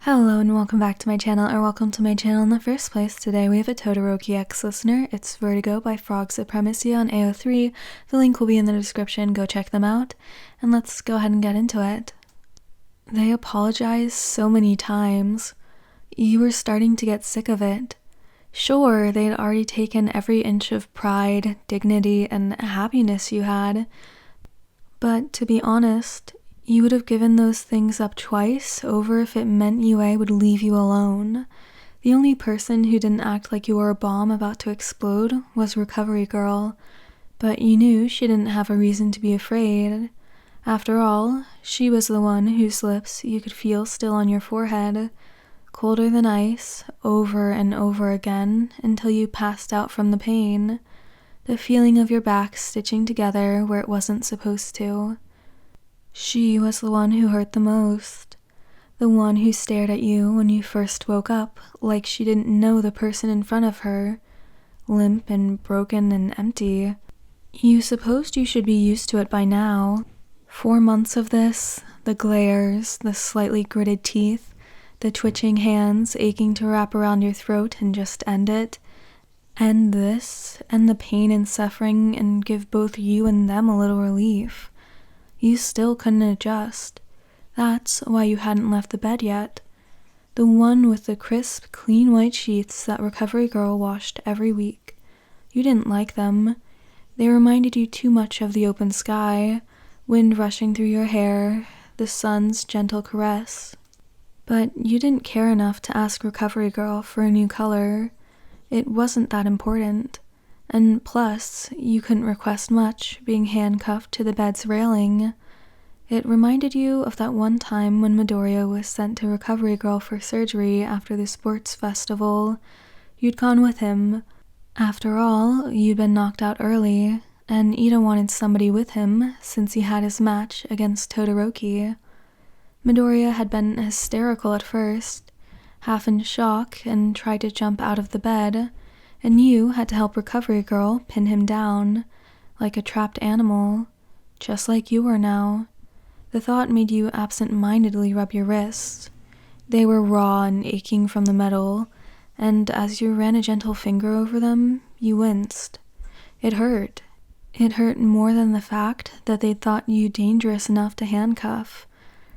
Hello and welcome back to my channel, or welcome to my channel in the first place. Today we have a Todoroki X listener. It's Vertigo by Frog Supremacy on AO3. The link will be in the description, go check them out. And let's go ahead and get into it. They apologized so many times. You were starting to get sick of it. Sure, they'd already taken every inch of pride, dignity, and happiness you had. But to be honest, you would have given those things up twice over if it meant UA would leave you alone. The only person who didn't act like you were a bomb about to explode was Recovery Girl, but you knew she didn't have a reason to be afraid. After all, she was the one whose lips you could feel still on your forehead, colder than ice, over and over again until you passed out from the pain. The feeling of your back stitching together where it wasn't supposed to. She was the one who hurt the most. The one who stared at you when you first woke up like she didn't know the person in front of her, limp and broken and empty. You supposed you should be used to it by now. 4 months of this, the glares, the slightly gritted teeth, the twitching hands aching to wrap around your throat and just end it. End this, end the pain and suffering, and give both you and them a little relief. You still couldn't adjust. That's why you hadn't left the bed yet. The one with the crisp, clean white sheets that Recovery Girl washed every week. You didn't like them. They reminded you too much of the open sky, wind rushing through your hair, the sun's gentle caress. But you didn't care enough to ask Recovery Girl for a new color. It wasn't that important. And plus, you couldn't request much, being handcuffed to the bed's railing. It reminded you of that one time when Midoriya was sent to Recovery Girl for surgery after the sports festival. You'd gone with him. After all, you'd been knocked out early, and Ida wanted somebody with him since he had his match against Todoroki. Midoriya had been hysterical at first, half in shock, and tried to jump out of the bed, and you had to help Recovery Girl pin him down, like a trapped animal, just like you were now. The thought made you absent-mindedly rub your wrists. They were raw and aching from the metal, and as you ran a gentle finger over them, you winced. It hurt. It hurt more than the fact that they'd thought you dangerous enough to handcuff.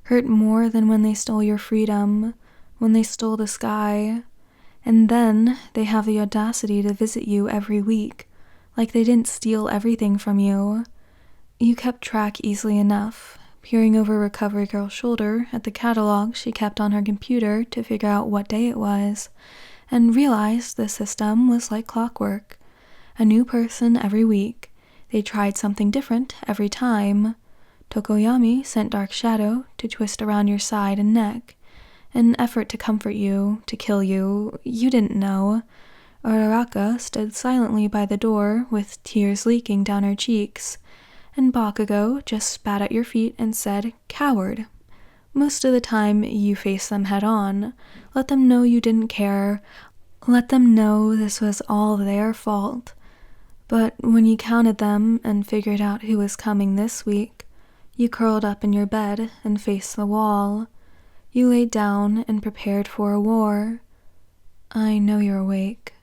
Hurt more than when they stole your freedom, when they stole the sky. And then they have the audacity to visit you every week, like they didn't steal everything from you. You kept track easily enough, peering over Recovery Girl's shoulder at the catalog she kept on her computer to figure out what day it was, and realized the system was like clockwork. A new person every week. They tried something different every time. Tokoyami sent Dark Shadow to twist around your side and neck. An effort to comfort you, to kill you, you didn't know. Uraraka stood silently by the door with tears leaking down her cheeks, and Bakugo just spat at your feet and said, "Coward." Most of the time, you faced them head on, let them know you didn't care, let them know this was all their fault. But when you counted them and figured out who was coming this week, you curled up in your bed and faced the wall. You laid down and prepared for a war. "I know you're awake."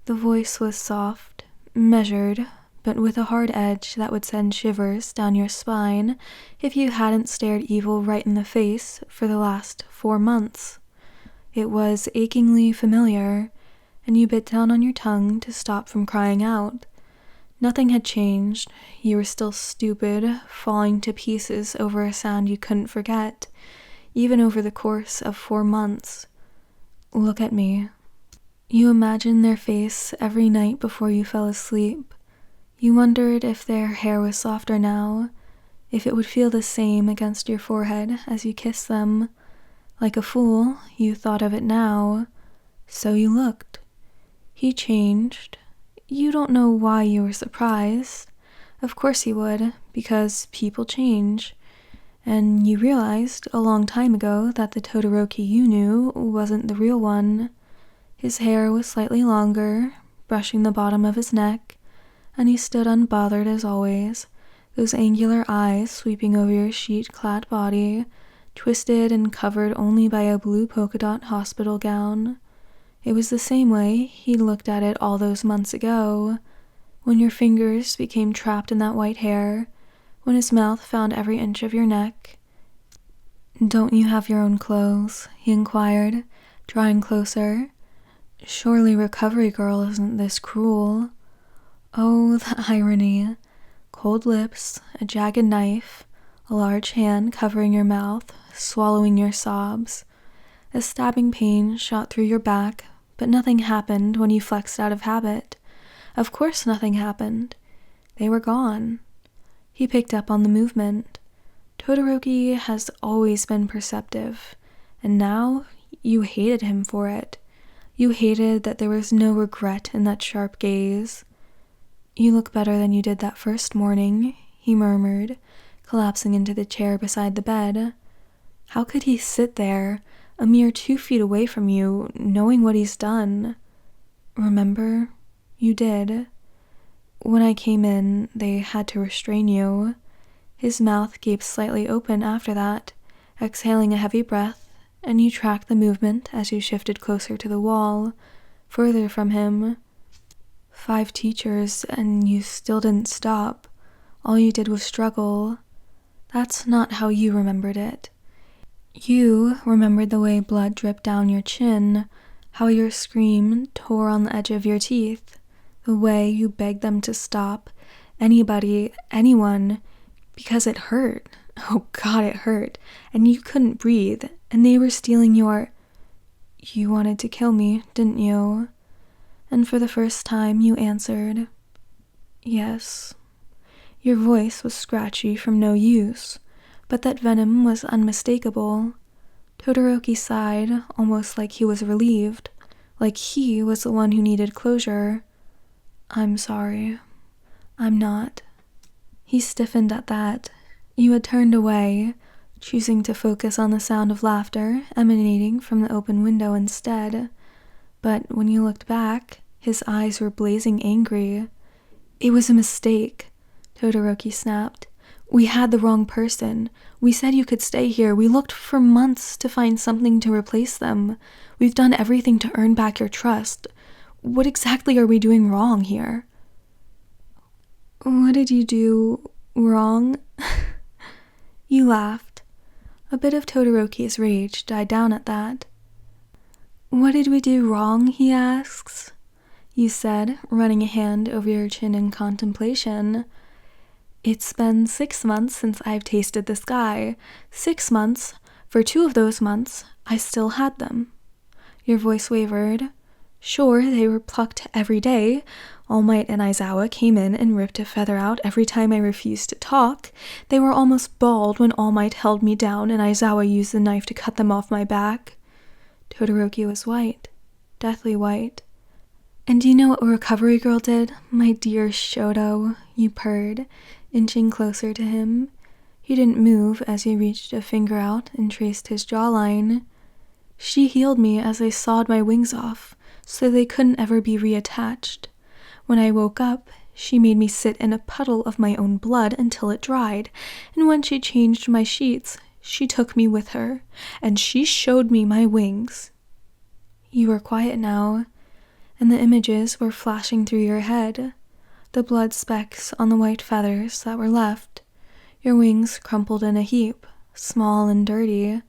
The voice was soft, measured, but with a hard edge that would send shivers down your spine if you hadn't stared evil right in the face for the last 4 months. It was achingly familiar, and you bit down on your tongue to stop from crying out. Nothing had changed. You were still stupid, falling to pieces over a sound you couldn't forget, even over the course of 4 months. "Look at me." You imagined their face every night before you fell asleep. You wondered if their hair was softer now, if it would feel the same against your forehead as you kissed them. Like a fool, you thought of it now. So you looked. He changed. You don't know why you were surprised. Of course you would, because people change. And you realized a long time ago that the Todoroki you knew wasn't the real one. His hair was slightly longer, brushing the bottom of his neck, and he stood unbothered as always, those angular eyes sweeping over your sheet-clad body, twisted and covered only by a blue polka dot hospital gown. It was the same way he'd looked at it all those months ago, when your fingers became trapped in that white hair, when his mouth found every inch of your neck. "Don't you have your own clothes?" he inquired, drawing closer. "Surely Recovery Girl isn't this cruel." Oh, the irony. Cold lips, a jagged knife, a large hand covering your mouth, swallowing your sobs. A stabbing pain shot through your back, but nothing happened when you flexed out of habit. Of course nothing happened. They were gone. He picked up on the movement. Todoroki has always been perceptive, and now you hated him for it. You hated that there was no regret in that sharp gaze. "You look better than you did that first morning," he murmured, collapsing into the chair beside the bed. How could he sit there, a mere 2 feet away from you, knowing what he's done? "Remember? You did. When I came in, they had to restrain you." His mouth gaped slightly open after that, exhaling a heavy breath, and you tracked the movement as you shifted closer to the wall, further from him. 5 teachers, and you still didn't stop. All you did was struggle. That's not how you remembered it. You remembered the way blood dripped down your chin, how your scream tore on the edge of your teeth, the way you begged them to stop, anybody, anyone, because it hurt. Oh God, it hurt, and you couldn't breathe, and they were stealing your... You wanted to kill me, didn't you? And for the first time you answered, "Yes." Your voice was scratchy from no use, but that venom was unmistakable. Todoroki sighed, almost like he was relieved, like he was the one who needed closure. "I'm sorry. I'm not." He stiffened at that. You had turned away, choosing to focus on the sound of laughter emanating from the open window instead. But when you looked back, his eyes were blazing angry. "It was a mistake," Todoroki snapped. "We had the wrong person. We said you could stay here. We looked for months to find something to replace them. We've done everything to earn back your trust. What exactly are we doing wrong here?" "What did you do wrong?" You laughed. A bit of Todoroki's rage died down at that. "What did we do wrong?" he asks. You said, running a hand over your chin in contemplation. "It's been 6 months since I've tasted the sky. 6 months. For 2 of those months, I still had them." Your voice wavered. "Sure, they were plucked every day. All Might and Aizawa came in and ripped a feather out every time I refused to talk. They were almost bald when All Might held me down and Aizawa used the knife to cut them off my back." Todoroki was white, deathly white. "And do you know what Recovery Girl did, my dear Shoto?" you purred, inching closer to him. He didn't move as you reached a finger out and traced his jawline. "She healed me as I sawed my wings off, so they couldn't ever be reattached. When I woke up, she made me sit in a puddle of my own blood until it dried, and when she changed my sheets, she took me with her, and she showed me my wings." You were quiet now, and the images were flashing through your head. The blood specks on the white feathers that were left, your wings crumpled in a heap, small and dirty,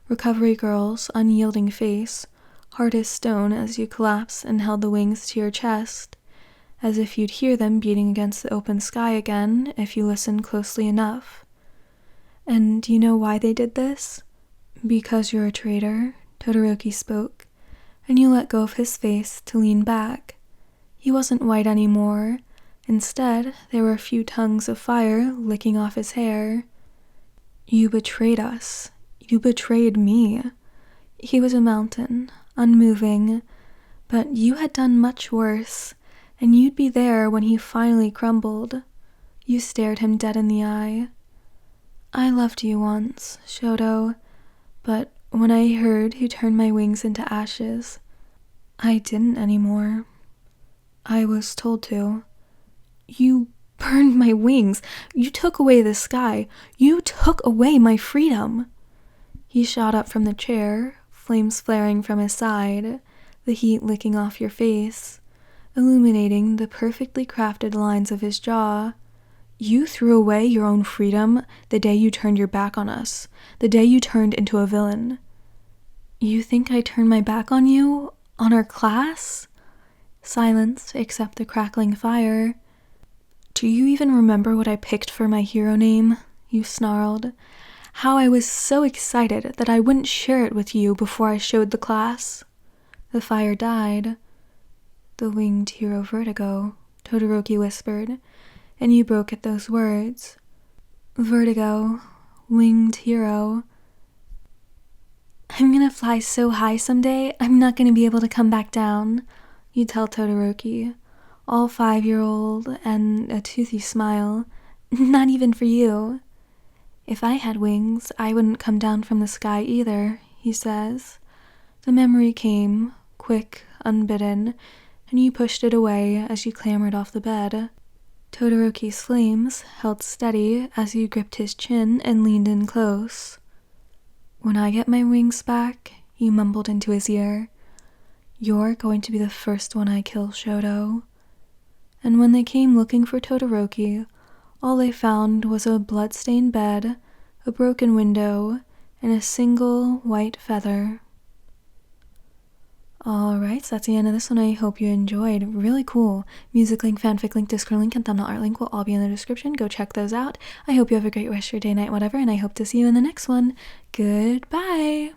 Recovery Girl's unyielding face, hard as stone as you collapsed and held the wings to your chest, as if you'd hear them beating against the open sky again if you listened closely enough. "And do you know why they did this?" "Because you're a traitor," Todoroki spoke, and you let go of his face to lean back. He wasn't white anymore. Instead, there were a few tongues of fire licking off his hair. "You betrayed us. You betrayed me." He was a mountain, unmoving, but you had done much worse, and you'd be there when he finally crumbled. You stared him dead in the eye. "I loved you once, Shoto, but when I heard who turned my wings into ashes, I didn't anymore. I was told to." "You burned my wings. You took away the sky. You took away my freedom." He shot up from the chair, flames flaring from his side, the heat licking off your face, illuminating the perfectly crafted lines of his jaw. You threw away your own freedom the day you turned your back on us, the day you turned into a villain. You think I turned my back on you? On our class? Silence, except the crackling fire. Do you even remember what I picked for my hero name? You snarled. How I was so excited that I wouldn't share it with you before I showed the class. The fire died. The winged hero Vertigo, Todoroki whispered, and you broke at those words. Vertigo, winged hero. I'm gonna fly so high someday, I'm not gonna be able to come back down, you tell Todoroki, all 5-year-old and a toothy smile. Not even for you. If I had wings, I wouldn't come down from the sky either, he says. The memory came, quick, unbidden, and you pushed it away as you clambered off the bed. Todoroki's flames held steady as you gripped his chin and leaned in close. When I get my wings back, you mumbled into his ear, you're going to be the first one I kill, Shoto. And when they came looking for Todoroki, all they found was a blood-stained bed, a broken window, and a single white feather. Alright, so that's the end of this one. I hope you enjoyed. Really cool. Music link, fanfic link, Discord link, and thumbnail art link will all be in the description. Go check those out. I hope you have a great rest of your day, night, whatever, and I hope to see you in the next one. Goodbye!